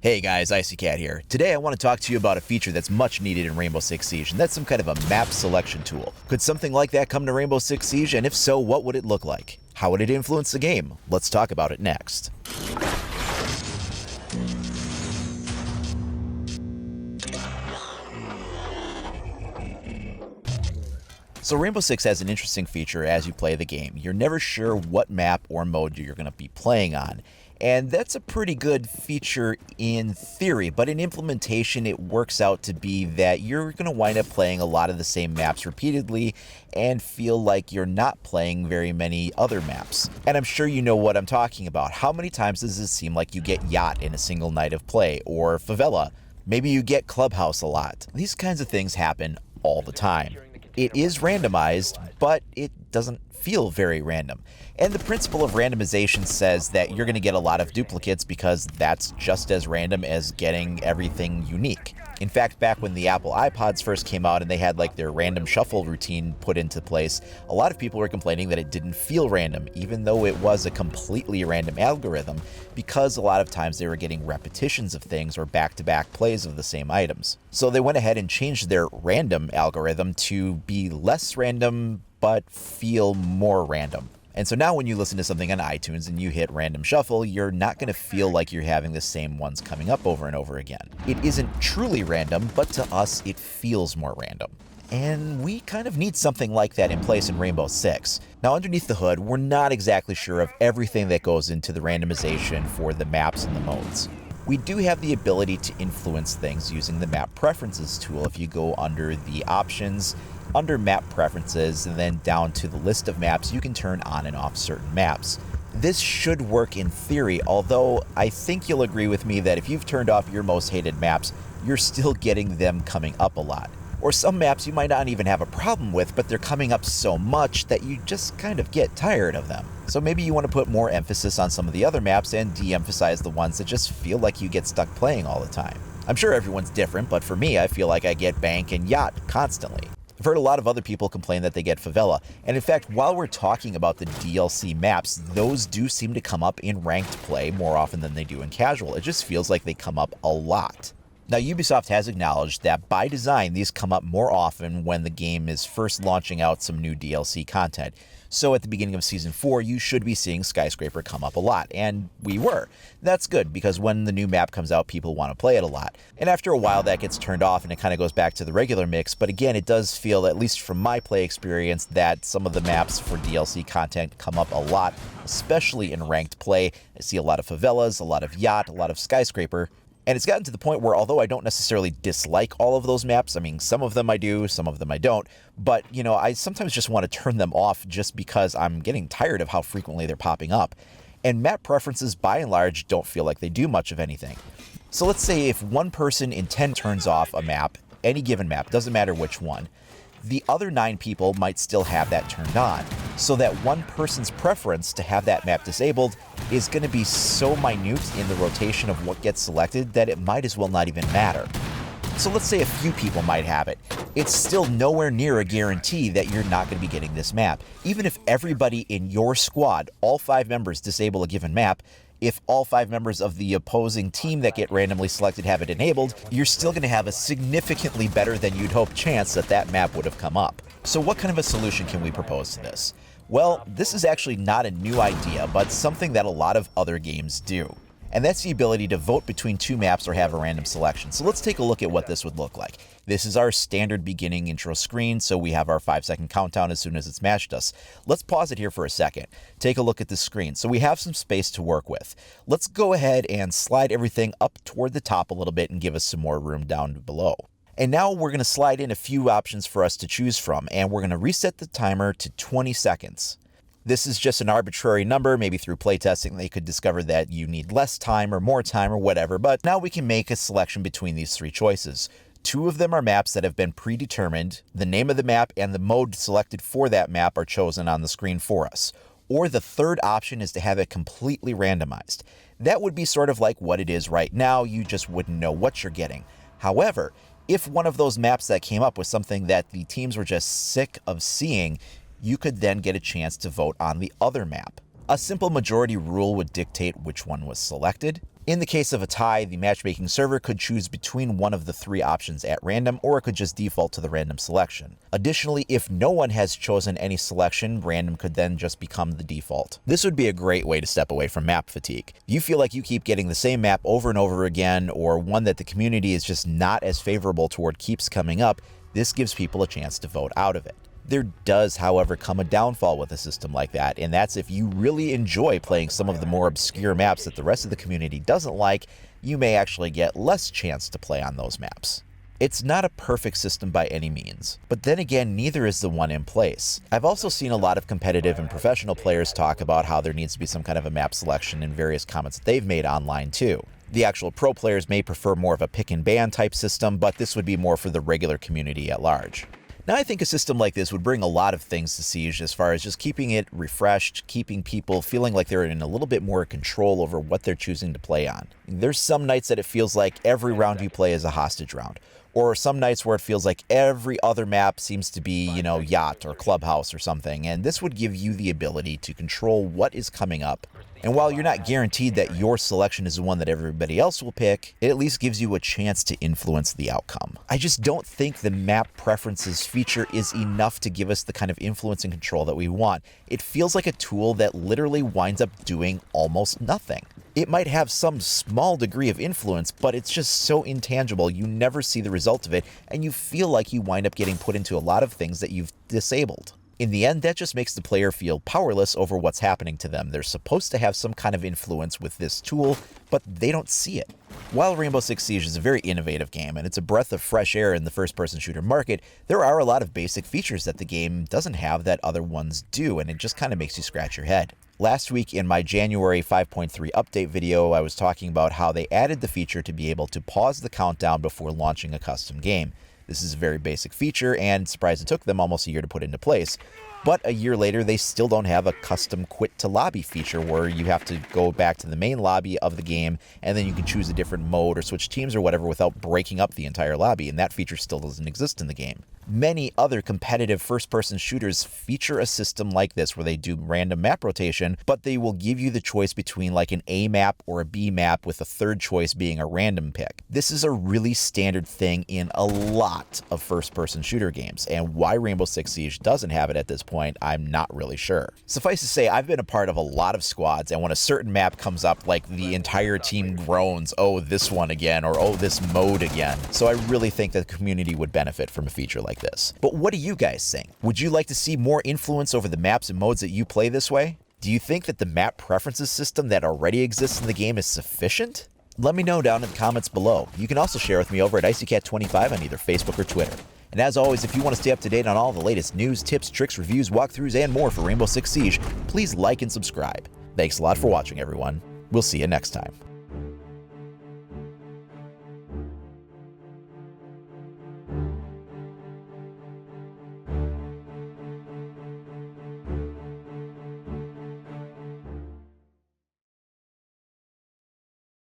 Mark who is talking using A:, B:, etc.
A: Hey guys, Icy Cat here. Today I want to talk to you about a feature that's much needed in Rainbow Six Siege, and that's some kind of a map selection tool. Could something like that come to Rainbow Six Siege, and if so, what would it look like? How would it influence the game? Let's talk about it next. So Rainbow Six has an interesting feature as you play the game. You're never sure what map or mode you're going to be playing on. And that's a pretty good feature in theory, but in implementation it works out to be that you're going to wind up playing a lot of the same maps repeatedly and feel like you're not playing very many other maps. And I'm sure you know what I'm talking about. How many times does it seem like you get Yacht in a single night of play, or Favela? Maybe you get Clubhouse a lot. These kinds of things happen all the time. It is randomized, but it doesn't feel very random. And the principle of randomization says that you're going to get a lot of duplicates because that's just as random as getting everything unique. In fact, back when the Apple iPods first came out and they had like their random shuffle routine put into place, a lot of people were complaining that it didn't feel random, even though it was a completely random algorithm, because a lot of times they were getting repetitions of things or back-to-back plays of the same items. So they went ahead and changed their random algorithm to be less random, but feel more random. And so now when you listen to something on iTunes and you hit random shuffle, you're not going to feel like you're having the same ones coming up over and over again. It isn't truly random, but to us it feels more random. And we kind of need something like that in place in Rainbow Six. Now underneath the hood, we're not exactly sure of everything that goes into the randomization for the maps and the modes. We do have the ability to influence things using the Map Preferences tool. If you go under the options, under Map Preferences, and then down to the list of maps, you can turn on and off certain maps. This should work in theory, although I think you'll agree with me that if you've turned off your most hated maps, you're still getting them coming up a lot. Or some maps you might not even have a problem with, but they're coming up so much that you just kind of get tired of them. So maybe you want to put more emphasis on some of the other maps and de-emphasize the ones that just feel like you get stuck playing all the time. I'm sure everyone's different, but for me, I feel like I get Bank and Yacht constantly. I've heard a lot of other people complain that they get Favela, and in fact, while we're talking about the DLC maps, those do seem to come up in ranked play more often than they do in casual. It just feels like they come up a lot. Now, Ubisoft has acknowledged that by design, these come up more often when the game is first launching out some new DLC content. So at the beginning of Season 4, you should be seeing Skyscraper come up a lot, and we were. That's good, because when the new map comes out, people want to play it a lot. And after a while, that gets turned off and it kind of goes back to the regular mix, but again, it does feel, at least from my play experience, that some of the maps for DLC content come up a lot, especially in ranked play. I see a lot of Favelas, a lot of Yacht, a lot of Skyscraper. And it's gotten to the point where, although I don't necessarily dislike all of those maps, I mean, some of them I do, some of them I don't, but, you know, I sometimes just want to turn them off just because I'm getting tired of how frequently they're popping up. And map preferences, by and large, don't feel like they do much of anything. So let's say if one person in 10 turns off a map, any given map, doesn't matter which one, the other 9 people might still have that turned on. So that one person's preference to have that map disabled is going to be so minute in the rotation of what gets selected that it might as well not even matter. So let's say a few people might have it. It's still nowhere near a guarantee that you're not going to be getting this map. Even if everybody in your squad, all 5 members, disable a given map, if all 5 members of the opposing team that get randomly selected have it enabled, you're still going to have a significantly better than you'd hope chance that that map would have come up. So what kind of a solution can we propose to this? Well, this is actually not a new idea, but something that a lot of other games do. And that's the ability to vote between 2 maps or have a random selection. So let's take a look at what this would look like. This is our standard beginning intro screen, so we have our 5-second countdown as soon as it's matched us. Let's pause it here for a second. Take a look at the screen. So we have some space to work with. Let's go ahead and slide everything up toward the top a little bit and give us some more room down below. And now we're going to slide in a few options for us to choose from, and we're going to reset the timer to 20 seconds. This is just an arbitrary number. Maybe through playtesting they could discover that you need less time or more time or whatever, but now we can make a selection between these 3 choices. 2 of them are maps that have been predetermined. The name of the map and the mode selected for that map are chosen on the screen for us. Or the third option is to have it completely randomized. That would be sort of like what it is right now, you just wouldn't know what you're getting. However, if one of those maps that came up was something that the teams were just sick of seeing, you could then get a chance to vote on the other map. A simple majority rule would dictate which one was selected. In the case of a tie, the matchmaking server could choose between one of the 3 options at random, or it could just default to the random selection. Additionally, if no one has chosen any selection, random could then just become the default. This would be a great way to step away from map fatigue. If you feel like you keep getting the same map over and over again, or one that the community is just not as favorable toward keeps coming up, this gives people a chance to vote out of it. There does, however, come a downfall with a system like that, and that's if you really enjoy playing some of the more obscure maps that the rest of the community doesn't like, you may actually get less chance to play on those maps. It's not a perfect system by any means, but then again, neither is the one in place. I've also seen a lot of competitive and professional players talk about how there needs to be some kind of a map selection in various comments that they've made online too. The actual pro players may prefer more of a pick and ban type system, but this would be more for the regular community at large. Now, I think a system like this would bring a lot of things to Siege as far as just keeping it refreshed, keeping people feeling like they're in a little bit more control over what they're choosing to play on. There's some nights that it feels like every round you play is a hostage round, or some nights where it feels like every other map seems to be, yacht or clubhouse or something, and this would give you the ability to control what is coming up. And while you're not guaranteed that your selection is the one that everybody else will pick, it at least gives you a chance to influence the outcome. I just don't think the map preferences feature is enough to give us the kind of influence and control that we want. It feels like a tool that literally winds up doing almost nothing. It might have some small degree of influence, but it's just so intangible you never see the result of it, and you feel like you wind up getting put into a lot of things that you've disabled. In the end, that just makes the player feel powerless over what's happening to them. They're supposed to have some kind of influence with this tool, but they don't see it. While Rainbow Six Siege is a very innovative game, and it's a breath of fresh air in the first-person shooter market, there are a lot of basic features that the game doesn't have that other ones do, and it just kind of makes you scratch your head. Last week in my January 5.3 update video, I was talking about how they added the feature to be able to pause the countdown before launching a custom game. This is a very basic feature, and surprised it took them almost a year to put into place. But a year later, they still don't have a custom quit to lobby feature where you have to go back to the main lobby of the game, and then you can choose a different mode or switch teams or whatever without breaking up the entire lobby, and that feature still doesn't exist in the game. Many other competitive first-person shooters feature a system like this where they do random map rotation, but they will give you the choice between like an A map or a B map with a third choice being a random pick. This is a really standard thing in a lot of first-person shooter games, and why Rainbow Six Siege doesn't have it at this point, I'm not really sure. Suffice to say, I've been a part of a lot of squads, and when a certain map comes up, like the entire team groans, oh, this one again, or oh, this mode again. So I really think that the community would benefit from a feature like this. But what do you guys think? Would you like to see more influence over the maps and modes that you play this way? Do you think that the map preferences system that already exists in the game is sufficient? Let me know down in the comments below. You can also share with me over at IcyCat25 on either Facebook or Twitter. And as always, if you want to stay up to date on all the latest news, tips, tricks, reviews, walkthroughs, and more for Rainbow Six Siege, please like and subscribe. Thanks a lot for watching, everyone. We'll see you next time.